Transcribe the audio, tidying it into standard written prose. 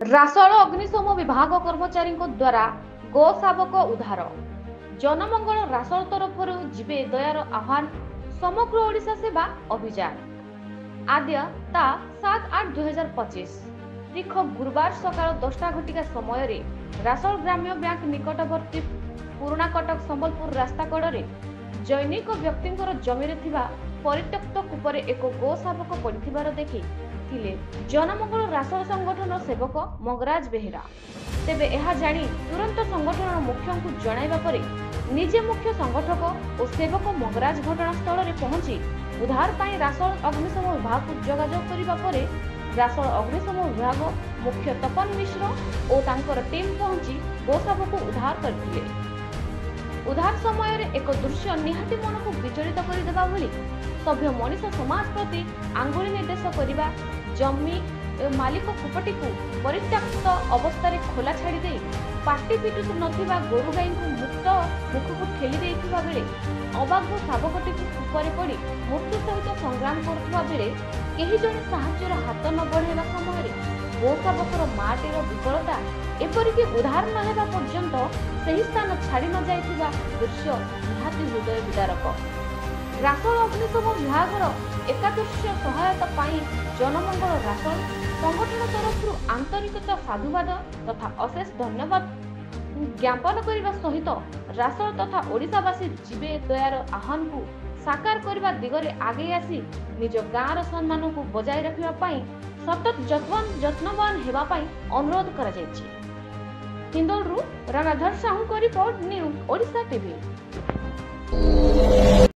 रासोल अग्निशम विभाग कर्मचारी द्वारा गो शावक उद्धार जनमंगल रासोल तरफ जीवे दयार आह्वान समग्र ओडिशा सेवा अभियान आद्य ता 7/8/2025 तारीख गुरुवार सकाळ 10टा घटिका समय रासोल ग्राम्य बैंक निकटवर्ती पुराणा कटक संबलपुर रास्ता कड़े जैनिक व्यक्ति जमी परित्यक्त कूपरे एक गो शावक पड़िथिबार देखि जनमंगल रासोल संगठन सेवक मंगराज बेहेरा तेबे यह जानी तुरंत संगठन मुख्य को जणाइबा परे निजे मुख्य संगठक और सेवक मंगराज घटनास्थल में पहुंची उद्धार पाई रासोल अग्निशम विभाग को जोगाजोग करिबा परे रासोल अग्निशम विभाग मुख्य तपन मिश्र और तांकर टीम पहुंची गो शावक को उद्धार करथिले। उद्धार समय एक दृश्य निहाती मन को विचलित करदेवा भली सभ्य मनीष समाज प्रति आंगुली निर्देश करने जमी मालिक कूपटी को परित्यक्त अवस्था खोला छाड़ी दे पाटी पिटु नथिबा गोरु गाई को मुक्त मुख को ठेली देइथिबा बेले अबाध्य शावकटी को कूपरे पड़ी मृत्यु सहित संग्राम करुवा बेले केही जने साहाय्यर हाथ न बढ़ाइबा समय गो शावकर माटीर विफलता एपरिक उद्धार न हेबा पर्यंत सही स्थान छाड़ी न जाइथिबा दृश्य निहाती हृदय विदारक। रासोल अग्निशम विभाग एकादृश्य सहायता पाई जनमंगल रासोल संगठन तरफ आंतरिकता साधुवाद तथा अशेष धन्यवाद ज्ञापन करने सहित रासोल तथा ओडिशावासी जीवे दयार आह्वान को साकार करने दिगरे आगे आसी निज गाँव सम्मान को बजाय रखा सतत जत्नवान होगा अनुरोध कर हिंदोलरू Randhar Sahu report news Odisha TV.